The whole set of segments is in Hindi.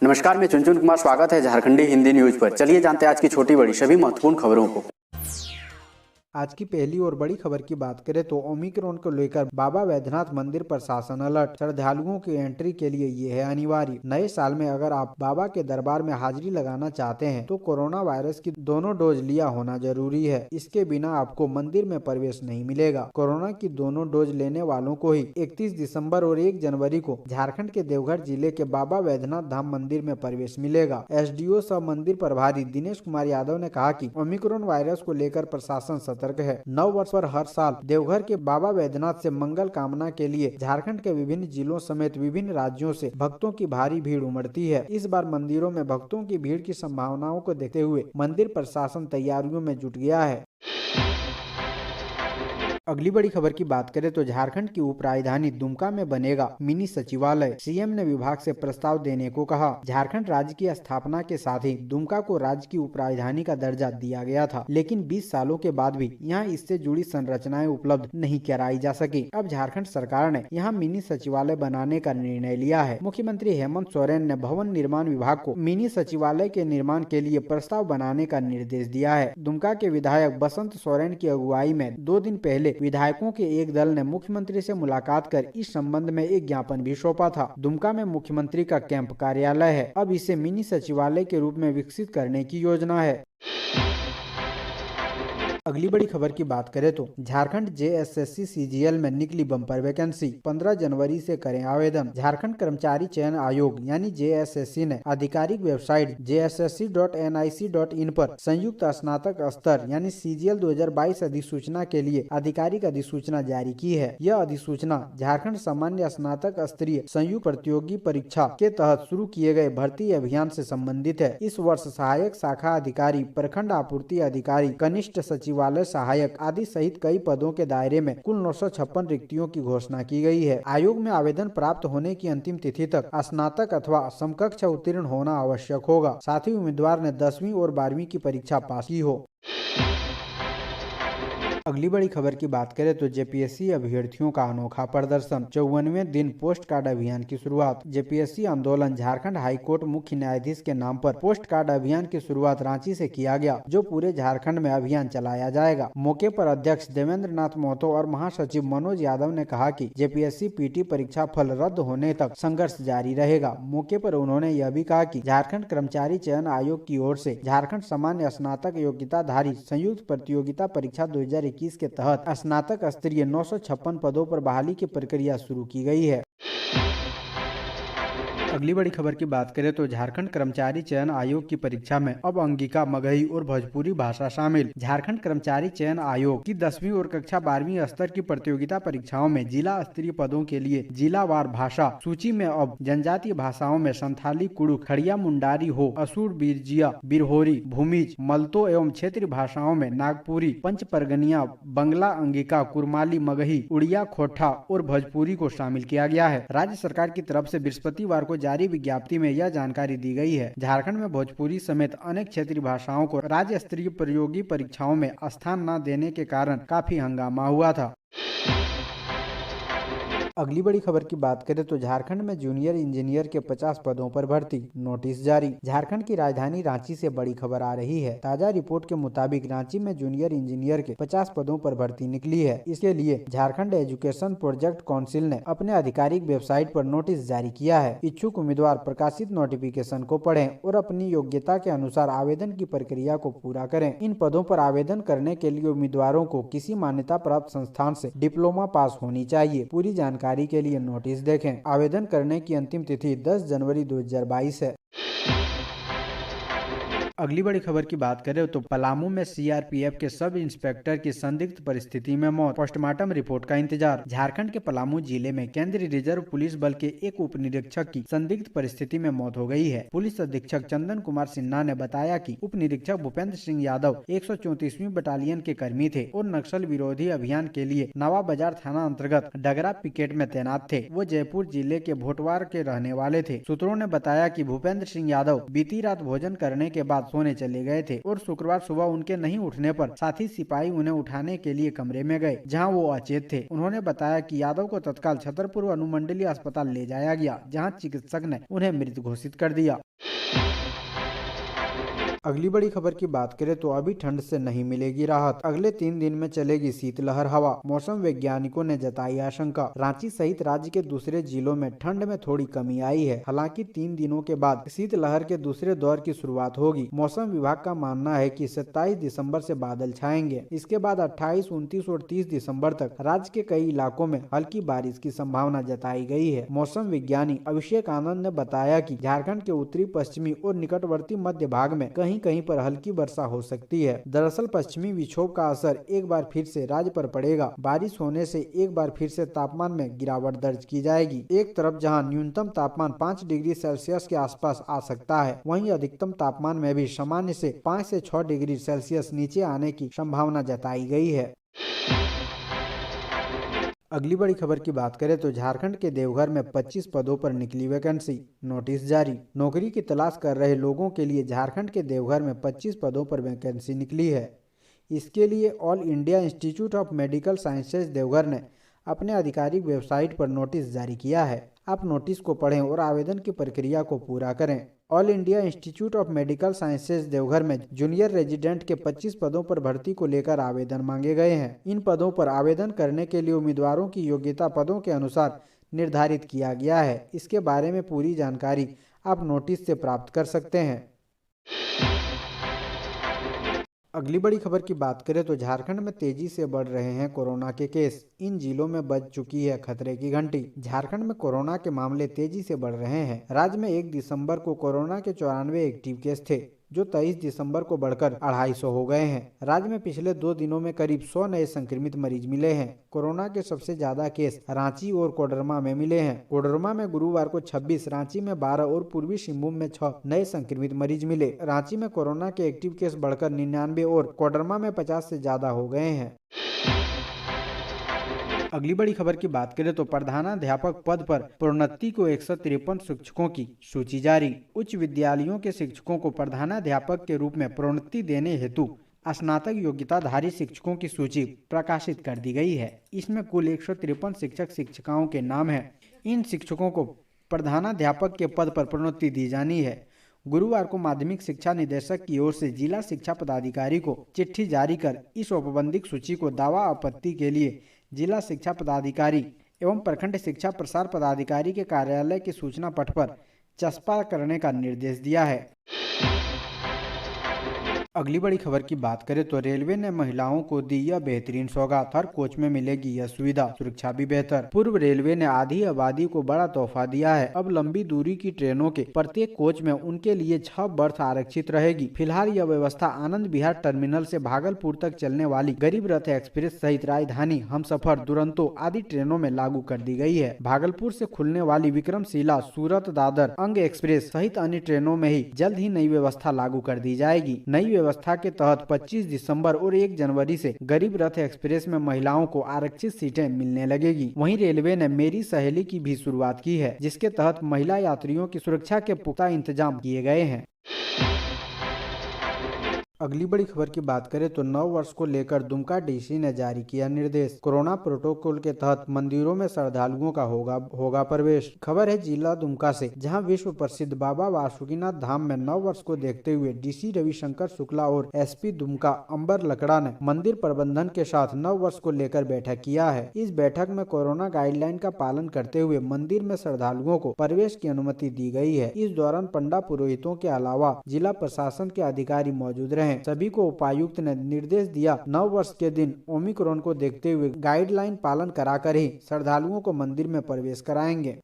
नमस्कार, मैं चुनचुन कुमार। स्वागत है झारखंडी हिंदी न्यूज पर। चलिए जानते हैं आज की छोटी बड़ी सभी महत्वपूर्ण खबरों को। आज की पहली और बड़ी खबर की बात करें तो ओमिक्रॉन को लेकर बाबा वैद्यनाथ मंदिर प्रशासन अलर्ट। श्रद्धालुओं की एंट्री के लिए ये है अनिवार्य। नए साल में अगर आप बाबा के दरबार में हाजिरी लगाना चाहते हैं तो कोरोना वायरस की दोनों डोज लिया होना जरूरी है। इसके बिना आपको मंदिर में प्रवेश नहीं मिलेगा। कोरोना की दोनों डोज लेने वालों को ही 31 दिसंबर और 1 जनवरी को झारखंड के देवघर जिले के बाबा वैद्यनाथ धाम मंदिर में प्रवेश मिलेगा। SDO सह मंदिर प्रभारी दिनेश कुमार यादव ने कहा कि ओमिक्रॉन वायरस को लेकर प्रशासन सतर्क है। नव वर्ष पर हर साल देवघर के बाबा वैद्यनाथ से मंगल कामना के लिए झारखंड के विभिन्न जिलों समेत विभिन्न राज्यों से भक्तों की भारी भीड़ उमड़ती है। इस बार मंदिरों में भक्तों की भीड़ की संभावनाओं को देखते हुए मंदिर प्रशासन तैयारियों में जुट गया है। अगली बड़ी खबर की बात करें तो झारखंड की उप राजधानी दुमका में बनेगा मिनी सचिवालय। सीएम ने विभाग से प्रस्ताव देने को कहा। झारखंड राज्य की स्थापना के साथ ही दुमका को राज्य की उप राजधानी का दर्जा दिया गया था, लेकिन 20 सालों के बाद भी यहां इससे जुड़ी संरचनाएं उपलब्ध नहीं कराई जा सकी। अब झारखंड सरकार ने यहां मिनी सचिवालय बनाने का निर्णय लिया है। मुख्यमंत्री हेमंत सोरेन ने भवन निर्माण विभाग को मिनी सचिवालय के निर्माण के लिए प्रस्ताव बनाने का निर्देश दिया है। दुमका के विधायक बसंत सोरेन की अगुवाई में 2 दिन पहले विधायकों के एक दल ने मुख्यमंत्री से मुलाकात कर इस संबंध में एक ज्ञापन भी सौंपा था। दुमका में मुख्यमंत्री का कैंप कार्यालय है। अब इसे मिनी सचिवालय के रूप में विकसित करने की योजना है। अगली बड़ी खबर की बात करें तो झारखंड JSSC CGL में निकली बम्पर वैकेंसी। 15 जनवरी से करें आवेदन। झारखंड कर्मचारी चयन आयोग यानी JSSC ने आधिकारिक वेबसाइट jssc.nic.in पर संयुक्त स्नातक स्तर यानी CGL 2022 अधिसूचना के लिए आधिकारिक अधिसूचना जारी की है। यह अधिसूचना झारखंड सामान्य स्नातक स्तरीय संयुक्त प्रतियोगी परीक्षा के तहत शुरू किए गए भर्ती अभियान से संबंधित है। इस वर्ष सहायक शाखा अधिकारी, प्रखंड आपूर्ति अधिकारी, कनिष्ठ सचिवालय सहायक आदि सहित कई पदों के दायरे में कुल 956 रिक्तियों की घोषणा की गई है। आयोग में आवेदन प्राप्त होने की अंतिम तिथि तक स्नातक अथवा समकक्ष उत्तीर्ण होना आवश्यक होगा। साथ ही उम्मीदवार ने 10वीं और 12वीं की परीक्षा पास की हो। अगली बड़ी खबर की बात करें तो JPSC अभ्यर्थियों का अनोखा प्रदर्शन। 54वें दिन पोस्ट कार्ड अभियान की शुरुआत। JPSC आंदोलन झारखंड हाईकोर्ट मुख्य न्यायाधीश के नाम पर पोस्ट कार्ड अभियान की शुरुआत रांची से किया गया, जो पूरे झारखंड में अभियान चलाया जाएगा। मौके पर अध्यक्ष देवेंद्र नाथ महतो और महासचिव मनोज यादव ने कहा कि JPSC PT परीक्षा फल रद्द होने तक संघर्ष जारी रहेगा। मौके पर उन्होंने यह भी कहा कि झारखंड कर्मचारी चयन आयोग की ओर से झारखंड सामान्य स्नातक योग्यताधारी संयुक्त प्रतियोगिता परीक्षा 2021 के तहत स्नातक स्तरीय 956 पदों पर बहाली की प्रक्रिया शुरू की गई है। अगली बड़ी खबर की बात करें तो झारखंड कर्मचारी चयन आयोग की परीक्षा में अब अंगिका, मगही और भोजपुरी भाषा शामिल। झारखंड कर्मचारी चयन आयोग की 10वीं और कक्षा 12वीं स्तर की प्रतियोगिता परीक्षाओं में जिला स्तरीय पदों के लिए जिलावार भाषा सूची में अब जनजातीय भाषाओं में संथाली, कुड़ुख, खड़िया मुंडारी हो, असुर, बिरजिया, बिरहोरी, भूमिज, मलतो एवं क्षेत्रीय भाषाओं में नागपुरी, पंच परगनिया, बंगला, अंगिका, कुरमाली, मगही, उड़िया, खोटा और भोजपुरी को शामिल किया गया है। राज्य सरकार की तरफ से बृहस्पतिवार को जारी विज्ञप्ति में यह जानकारी दी गई है। झारखंड में भोजपुरी समेत अनेक क्षेत्रीय भाषाओं को राज्य स्तरीय प्रतियोगी परीक्षाओं में स्थान न देने के कारण काफी हंगामा हुआ था। अगली बड़ी खबर की बात करें तो झारखंड में जूनियर इंजीनियर के 50 पदों पर भर्ती, नोटिस जारी। झारखंड की राजधानी रांची से बड़ी खबर आ रही है। ताजा रिपोर्ट के मुताबिक रांची में जूनियर इंजीनियर के 50 पदों पर भर्ती निकली है। इसके लिए झारखंड एजुकेशन प्रोजेक्ट काउंसिल ने अपने आधिकारिक वेबसाइट पर नोटिस जारी किया है। इच्छुक उम्मीदवार प्रकाशित नोटिफिकेशन को पढ़ें और अपनी योग्यता के अनुसार आवेदन की प्रक्रिया को पूरा करें। इन पदों पर आवेदन करने के लिए उम्मीदवारों को किसी मान्यता प्राप्त संस्थान से डिप्लोमा पास होनी चाहिए। पूरी जानकारी के लिए नोटिस देखें। आवेदन करने की अंतिम तिथि 10 जनवरी 2022 है। अगली बड़ी खबर की बात करें तो पलामू में CRPF के सब इंस्पेक्टर की संदिग्ध परिस्थिति में मौत, पोस्टमार्टम रिपोर्ट का इंतजार। झारखंड के पलामू जिले में केंद्रीय रिजर्व पुलिस बल के एक उप निरीक्षक की संदिग्ध परिस्थिति में मौत हो गई है। पुलिस अधीक्षक चंदन कुमार सिन्हा ने बताया कि उप निरीक्षक भूपेंद्र सिंह यादव 134वीं बटालियन के कर्मी थे और नक्सल विरोधी अभियान के लिए नवा बाजार थाना अंतर्गत डगरा पिकेट में तैनात थे। वो जयपुर जिले के भोटवार के रहने वाले थे। सूत्रों ने बताया कि भूपेंद्र सिंह यादव बीती रात भोजन करने के बाद बाद सोने चले गए थे और शुक्रवार सुबह उनके नहीं उठने पर साथी सिपाही उन्हें उठाने के लिए कमरे में गए, जहां वो अचेत थे। उन्होंने बताया कि यादव को तत्काल छतरपुर अनुमंडलीय अस्पताल ले जाया गया, जहां चिकित्सक ने उन्हें मृत घोषित कर दिया। अगली बड़ी खबर की बात करें तो अभी ठंड से नहीं मिलेगी राहत, अगले 3 दिन में चलेगी शीतलहर हवा, मौसम वैज्ञानिकों ने जताई आशंका। रांची सहित राज्य के दूसरे जिलों में ठंड में थोड़ी कमी आई है। हालांकि 3 दिनों के बाद शीतलहर के दूसरे दौर की शुरुआत होगी। मौसम विभाग का मानना है कि 27 दिसंबर से बादल छाएंगे। इसके बाद 28, 29 और 30 दिसंबर तक राज्य के कई इलाकों में हल्की बारिश की संभावना जताई गई है। मौसम विज्ञानी अभिषेक आनंद ने बताया कि झारखंड के उत्तरी पश्चिमी और निकटवर्ती मध्य भाग में कहीं कहीं पर हल्की वर्षा हो सकती है। दरअसल पश्चिमी विक्षोभ का असर एक बार फिर से राज्य पर पड़ेगा। बारिश होने से एक बार फिर से तापमान में गिरावट दर्ज की जाएगी। एक तरफ जहां न्यूनतम तापमान 5 डिग्री सेल्सियस के आसपास आ सकता है, वहीं अधिकतम तापमान में भी सामान्य से 5 से 6 डिग्री सेल्सियस नीचे आने की संभावना जताई गई है। अगली बड़ी खबर की बात करें तो झारखंड के देवघर में 25 पदों पर निकली वैकेंसी, नोटिस जारी। नौकरी की तलाश कर रहे लोगों के लिए झारखंड के देवघर में 25 पदों पर वैकेंसी निकली है। इसके लिए all India institute of medical sciences Deoghar ने अपने आधिकारिक वेबसाइट पर नोटिस जारी किया है। आप नोटिस को पढ़ें और आवेदन की प्रक्रिया को पूरा करें। All India institute of medical sciences Deoghar में जूनियर रेजिडेंट के 25 पदों पर भर्ती को लेकर आवेदन मांगे गए हैं। इन पदों पर आवेदन करने के लिए उम्मीदवारों की योग्यता पदों के अनुसार निर्धारित किया गया है। इसके बारे में पूरी जानकारी आप नोटिस से प्राप्त कर सकते हैं। अगली बड़ी खबर की बात करें तो झारखंड में तेजी से बढ़ रहे हैं कोरोना के केस। इन जिलों में बज चुकी है खतरे की घंटी। झारखंड में कोरोना के मामले तेजी से बढ़ रहे हैं। राज्य में 1 दिसंबर को कोरोना के 94 एक्टिव केस थे, जो 23 दिसंबर को बढ़कर 250 हो गए हैं। राज्य में पिछले 2 दिनों में करीब 100 नए संक्रमित मरीज मिले हैं। कोरोना के सबसे ज्यादा केस रांची और कोडरमा में मिले हैं। कोडरमा में गुरुवार को 26, रांची में 12 और पूर्वी सिंहभूम में 6 नए संक्रमित मरीज मिले। रांची में कोरोना के एक्टिव केस बढ़कर 99 और कोडरमा में 50 से ज्यादा हो गए हैं। अगली बड़ी खबर की बात करें तो प्रधानाध्यापक पद पर प्रोन्नति को 153 शिक्षकों की सूची जारी। उच्च विद्यालयों के शिक्षकों को प्रधानाध्यापक के रूप में प्रोन्नति देने हेतु स्नातक योग्यताधारी शिक्षकों की सूची प्रकाशित कर दी गई है। इसमें कुल 153 शिक्षक शिक्षिकाओं के नाम हैं। इन शिक्षकों को प्रधानाध्यापक के पद पर प्रोन्नति दी जानी है। गुरुवार को माध्यमिक शिक्षा निदेशक की ओर से जिला शिक्षा पदाधिकारी को चिट्ठी जारी कर इस औपबंधिक सूची को दावा आपत्ति के लिए जिला शिक्षा पदाधिकारी एवं प्रखंड शिक्षा प्रसार पदाधिकारी के कार्यालय के सूचना पट पर चस्पा करने का निर्देश दिया है। अगली बड़ी खबर की बात करें तो रेलवे ने महिलाओं को दी यह बेहतरीन सौगात, हर कोच में मिलेगी यह सुविधा, सुरक्षा भी बेहतर। पूर्व रेलवे ने आधी आबादी को बड़ा तोहफा दिया है। अब लंबी दूरी की ट्रेनों के प्रत्येक कोच में उनके लिए 6 बर्थ आरक्षित रहेगी। फिलहाल यह व्यवस्था आनंद विहार टर्मिनल से भागलपुर तक चलने वाली गरीब रथ एक्सप्रेस सहित राजधानी, हमसफर, दुरंतो आदि ट्रेनों में लागू कर दी गई है। भागलपुर से खुलने वाली विक्रमशिला, सूरत, दादर, अंग एक्सप्रेस सहित अन्य ट्रेनों में ही जल्द ही नई व्यवस्था लागू कर दी जाएगी। नई व्यवस्था के तहत 25 दिसंबर और 1 जनवरी से गरीब रथ एक्सप्रेस में महिलाओं को आरक्षित सीटें मिलने लगेगी। वहीं रेलवे ने मेरी सहेली की भी शुरुआत की है, जिसके तहत महिला यात्रियों की सुरक्षा के पुख्ता इंतजाम किए गए हैं। अगली बड़ी खबर की बात करें तो नव वर्ष को लेकर दुमका डीसी ने जारी किया निर्देश। कोरोना प्रोटोकॉल के तहत मंदिरों में श्रद्धालुओं का होगा प्रवेश। खबर है जिला दुमका से, जहां विश्व प्रसिद्ध बाबा वासुकीनाथ धाम में नव वर्ष को देखते हुए डीसी रविशंकर शुक्ला और एसपी दुमका अंबर लकड़ा ने मंदिर प्रबंधन के साथ नव वर्ष को लेकर बैठक किया है। इस बैठक में कोरोना गाइडलाइन का पालन करते हुए मंदिर में श्रद्धालुओं को प्रवेश की अनुमति दी गई है। इस दौरान पंडा पुरोहितों के अलावा जिला प्रशासन के अधिकारी मौजूद रहे। सभी को उपायुक्त ने निर्देश दिया, नव वर्ष के दिन ओमिक्रॉन को देखते हुए गाइडलाइन पालन कराकर ही श्रद्धालुओं को मंदिर में प्रवेश कराएंगे।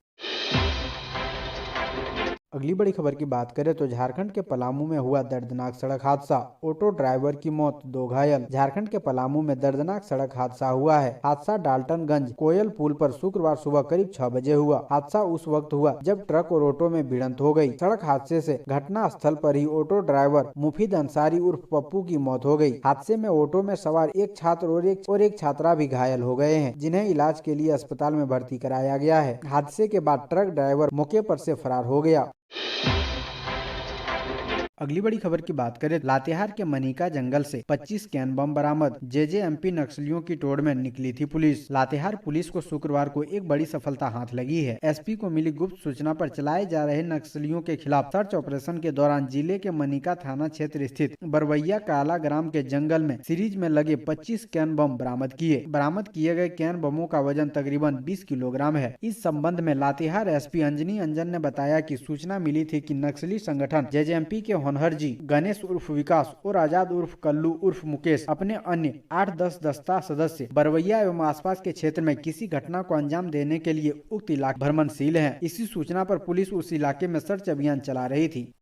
अगली बड़ी खबर की बात करें तो झारखंड के पलामू में हुआ दर्दनाक सड़क हादसा, ऑटो ड्राइवर की मौत, 2 घायल। झारखंड के पलामू में दर्दनाक सड़क हादसा हुआ है। हादसा डाल्टनगंज कोयल पुल पर शुक्रवार सुबह करीब 6 बजे हुआ। हादसा उस वक्त हुआ जब ट्रक और ऑटो में भिड़ंत हो गई। सड़क हादसे से घटना स्थल पर ही ऑटो ड्राइवर मुफीद अंसारी उर्फ पप्पू की मौत हो गई। हादसे में ऑटो में सवार एक छात्र और एक छात्रा भी घायल हो गए हैं, जिन्हें इलाज के लिए अस्पताल में भर्ती कराया गया है। हादसे के बाद ट्रक ड्राइवर मौके पर से फरार हो गया। अगली बड़ी खबर की बात करें, लातेहार के मनिका जंगल से 25 कैन बम बरामद। जेजेएमपी नक्सलियों की टोड़ में निकली थी पुलिस। लातेहार पुलिस को शुक्रवार को एक बड़ी सफलता हाथ लगी है। एसपी को मिली गुप्त सूचना पर चलाए जा रहे नक्सलियों के खिलाफ सर्च ऑपरेशन के दौरान जिले के मनिका थाना क्षेत्र स्थित बरवैया काला ग्राम के जंगल में सीरीज में लगे 25 कैन बम बरामद किए। बरामद किए गए कैन बमों का वजन तकरीबन 20 किलोग्राम है। इस संबंध में लातेहार एसपी अंजनी अंजन ने बताया कि सूचना मिली थी कि नक्सली संगठन जेजेएमपी के होनहरजी गणेश उर्फ विकास और आजाद उर्फ कल्लू उर्फ मुकेश अपने अन्य 8-10 दस्ता सदस्य बरवैया एवं आसपास के क्षेत्र में किसी घटना को अंजाम देने के लिए उक्त इलाके भ्रमणशील हैं। इसी सूचना पर पुलिस उस इलाके में सर्च अभियान चला रही थी।